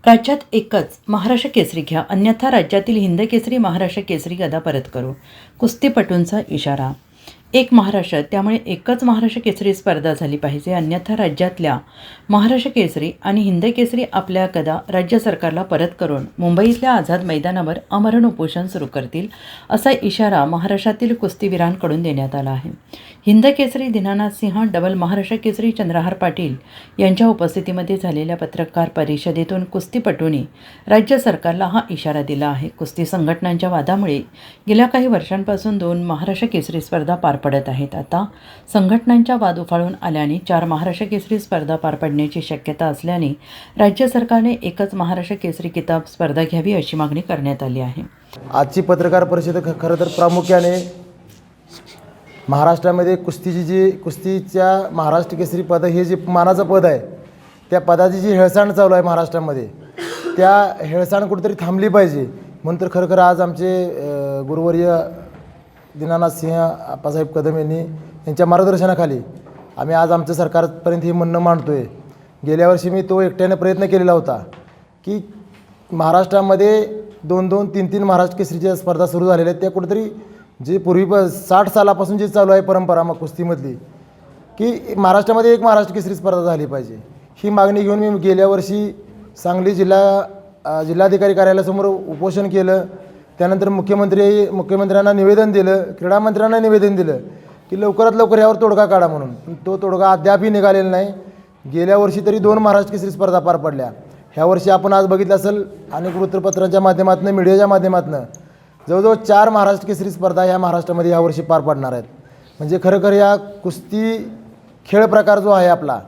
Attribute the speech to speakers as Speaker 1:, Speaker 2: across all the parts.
Speaker 1: राज्यात एकच महाराष्ट्र केसरी घ्या, अन्यथा राज्यातील हिंद केसरी महाराष्ट्र केसरी गदा परत करू. कुस्तीपटूंचा इशारा. एक महाराष्ट्र, त्यामुळे एकच महाराष्ट्र केसरी स्पर्धा झाली पाहिजे, अन्यथा राज्यातल्या महाराष्ट्र केसरी आणि हिंद केसरी आपल्या गदा राज्य सरकारला परत करून मुंबईतल्या आझाद मैदानावर आमरण उपोषण सुरू करतील, असा इशारा महाराष्ट्रातील कुस्तीवीरांकडून देण्यात आला आहे. हिंद केसरी दीनानाथ सिंह, डबल महाराष्ट्र केसरी चंद्रहार पाटील यांच्या उपस्थितीमध्ये झालेल्या पत्रकार परिषदेतून कुस्तीपटूंनी राज्य सरकारला हा इशारा दिला आहे. कुस्ती संघटनांच्या वादामुळे गेल्या काही वर्षांपासून 2 महाराष्ट्र केसरी स्पर्धा पार पडत आहेत. आता संघटनांच्या वाद उफाळून आल्याने 4 महाराष्ट्र केसरी स्पर्धा पार पडण्याची शक्यता असल्याने राज्य सरकारने एकच महाराष्ट्र केसरी किताब स्पर्धा घ्यावी अशी मागणी करण्यात आली आहे.
Speaker 2: आजची पत्रकार परिषद खरं तर प्रामुख्याने महाराष्ट्रामध्ये कुस्तीच्या महाराष्ट्र केसरी पद हे जे मानाचं पद आहे, त्या पदाची जी हेळसांड चालू आहे महाराष्ट्रामध्ये, त्या हेळसांड कुठेतरी थांबली पाहिजे. म्हणून तर खरं आज आमचे गुरुवर्य दीनानाथ सिंह आप्पासाहेब कदम यांच्या मार्गदर्शनाखाली आम्ही आज आमच्या सरकारपर्यंत हे म्हणणं मांडतो आहे. गेल्या वर्षी मी तो एकट्याने प्रयत्न केलेला होता की महाराष्ट्रामध्ये 2-2, 3-3 महाराष्ट्र केसरीच्या स्पर्धा सुरू झालेल्या आहेत, त्या कुठेतरी जे पूर्वी 60 सालापासून जी चालू आहे परंपरा मग कुस्तीमधली, की महाराष्ट्रामध्ये एक महाराष्ट्र केसरी स्पर्धा झाली पाहिजे, ही मागणी घेऊन मी गेल्या वर्षी सांगली जिल्हाधिकारी कार्यालयासमोर उपोषण केलं. त्यानंतर मुख्यमंत्र्यांना निवेदन दिलं, क्रीडा मंत्र्यांना निवेदन दिलं की लवकरात लवकर यावर तोडगा काढा म्हणून. तो तोडगा अद्यापही निघालेला नाही. गेल्या वर्षी तरी 2 महाराष्ट्र केसरी स्पर्धा पार पडल्या. ह्या वर्षी आपण आज बघितलं असेल अनेक वृत्तपत्रांच्या माध्यमातून, मीडियाच्या माध्यमातून जवळजवळ 4 महाराष्ट्र केसरी स्पर्धा ह्या महाराष्ट्रामध्ये यावर्षी पार पडणार आहेत. म्हणजे खरं या कुस्ती खेळ प्रकार जो आहे आपला,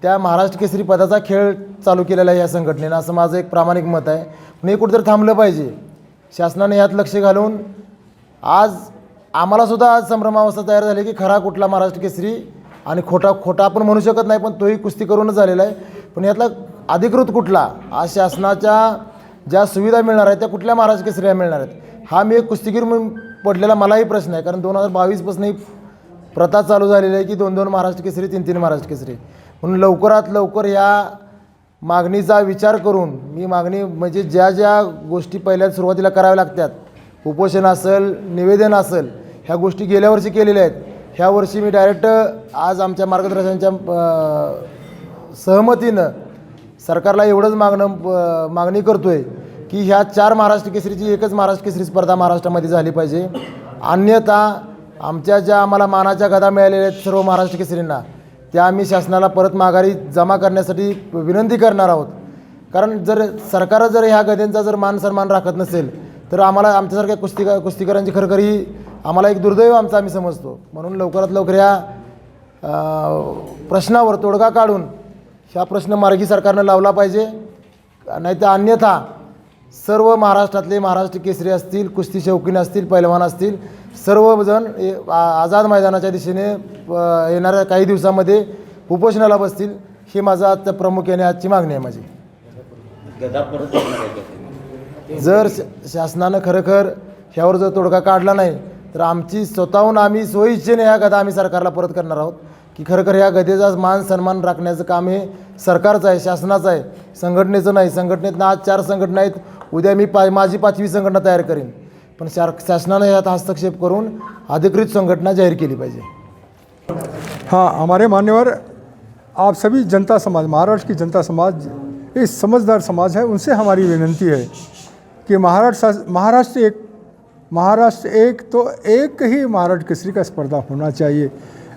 Speaker 2: त्या महाराष्ट्र केसरी पदाचा खेळ चालू केलेला आहे या संघटनेनं, असं माझं एक प्रामाणिक मत आहे. पण हे कुठेतरी थांबलं पाहिजे. शासनाने यात लक्ष घालून आज आम्हालासुद्धा आज संभ्रमावस्था तयार झाली की खरा कुठला महाराष्ट्र केसरी आणि खोटा आपण म्हणू शकत नाही, पण तोही कुस्ती करूनच झालेला आहे. पण यातला अधिकृत कुठला, आज शासनाच्या ज्या सुविधा मिळणार आहेत त्या कुठल्या महाराष्ट्र केसरीला मिळणार आहेत, हा मी एक कुस्तीगीर म्हणून पडलेला मलाही प्रश्न आहे. कारण 2022पासून ही प्रथा चालू झालेली आहे की 2-2 महाराष्ट्र केसरी, 3-3 महाराष्ट्र केसरी. म्हणून लवकरात लवकर या मागणीचा विचार करून मी म्हणजे ज्या गोष्टी पहिल्या सुरुवातीला कराव्या लागतात, उपोषण असेल, निवेदन असेल, ह्या गोष्टी गेल्या वर्षी केलेल्या आहेत. ह्या वर्षी मी डायरेक्ट आज आमच्या मार्गदर्शनाच्या सहमतीनं सरकारला एवढंच मागणी करतो आहे की ह्या 4 महाराष्ट्र केसरीची एकच महाराष्ट्र केसरी स्पर्धा महाराष्ट्रामध्ये झाली पाहिजे. अन्यथा आमच्या ज्या आम्हाला मानाच्या गदा मिळालेल्या आहेत सर्व महाराष्ट्र केसरींना, त्या आम्ही शासनाला परत माघारी जमा करण्यासाठी विनंती करणार आहोत. कारण जर सरकार जर ह्या गद्यांचा जर मान सन्मान राखत नसेल तर आम्हाला आमच्यासारख्या कुस्तीकरांची खरं ही आम्हाला एक दुर्दैव आम्ही समजतो. म्हणून लवकरात लवकर या प्रश्नावर तोडगा काढून ह्या प्रश्न मार्गी सरकारनं लावला पाहिजे. नाहीतर अन्यथा सर्व महाराष्ट्रातले महाराष्ट्र केसरी असतील, कुस्ती शौकीन असतील, पैलवान असतील, सर्वजण आझाद मैदानाच्या दिशेने येणाऱ्या काही दिवसामध्ये उपोषणाला बसतील. ही माझा आजच्या प्रामुख्याने आजची मागणी आहे माझी. जर शासनानं खरोखर ह्यावर जर तोडगा काढला नाही तर आमची स्वतःहून आम्ही स्वइच्छेने ह्या गदा आम्ही सरकारला परत करणार आहोत. की खरोखर ह्या गदेचा मान सन्मान राखण्याचं काम हे सरकारचं आहे, शासनाचं आहे, संघटनेचं नाही. संघटनेतनं आज 4 संघटना आहेत, उद्या मी माझी 5वी संघटना तयार करीन. पण शासनानं यात हस्तक्षेप करून अधिकृत संघटना जाहीर केली पाहिजे.
Speaker 3: हाँ, हमारे मान्यवर आप सभी जनता समाज, महाराष्ट्र की जनता समाज एक समझदार समाज है, उनसे हमारी विनती है कि महाराष्ट्र एक तो एक ही महाराष्ट्र केसरी का स्पर्धा होना चाहिए.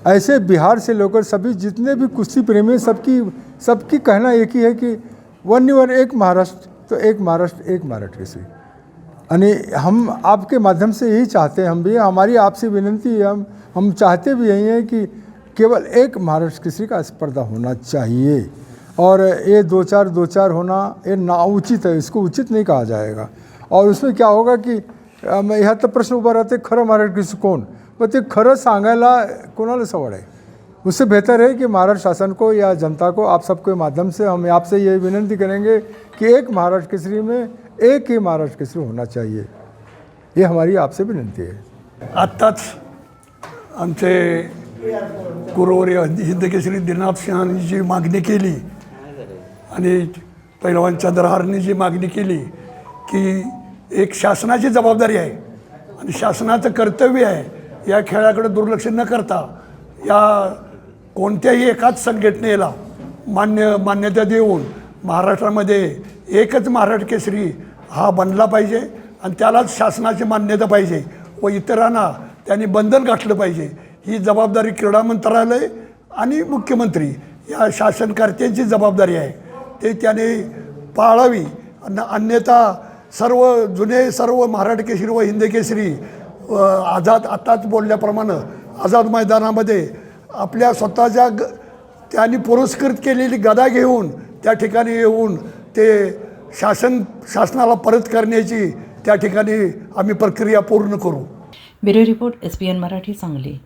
Speaker 3: ऐसे बिहार से लेकर सभी जितने भी कुश्ती प्रेमी सबकी कहना एक ही है कि वन एक महाराष्ट्र तो एक महाराष्ट्र केसरी. आणि हम आपके माध्यम से यही चाहते हैं, हम भी, हमारी आपसे विनंती है, हम चाहते भी यही है कि केवल एक महाराष्ट्र केसरी का स्पर्धा होना चाहिए. और ये 2-4 होना ये ना उचित है, इसको उचित नहीं कहा जाएगा. और उसमें क्या होगा कि ह्या तर प्रश्न उभा राहते, खरं महाराष्ट्र केसरी कोण, पण ते खरं सांगायला कोणाला सवड आहे. उससे बेहतर है कि महाराष्ट्र शासन को या जनता को आप सबके माध्यम से हम आपसे ये विनंती करेंगे कि एक महाराष्ट्र केसरी में एक ही महाराष्ट्र केसरी होना चाहिए. ये हमारी आपसे विनंती है.
Speaker 4: आत्ताच आमचे गुरुवर्य हिंद केसरी दीनानाथ सिंहांनी जी मागणी केली आणि पैलवान चंद्रहारनी जी मागणी केली की एक शासनाची जबाबदारी आहे आणि शासनाचं कर्तव्य आहे या खेळाकडे दुर्लक्ष न करता या कोणत्याही एकाच संघटनेला मान्यता देऊन महाराष्ट्रामध्ये एकच महाराष्ट्र केसरी हा बनला पाहिजे आणि त्यालाच शासनाची मान्यता पाहिजे व इतरांना त्यांनी बंधन गाठलं पाहिजे. ही जबाबदारी क्रीडा मंत्रालय आणि मुख्यमंत्री या शासनकर्त्यांची जबाबदारी आहे. ते त्याने पाळावी. अन्यथा सर्व महाराष्ट्र केसरी व हिंद केसरी आझाद आत्ताच बोलल्याप्रमाणे आझाद मैदानामध्ये आपल्या स्वतःच्या त्यांनी पुरस्कृत केलेली गदा घेऊन त्या ठिकाणी येऊन ते शासनाला परत करण्याची त्या ठिकाणी आम्ही प्रक्रिया पूर्ण करू.
Speaker 1: Bureau report SBN Marathi Sangli.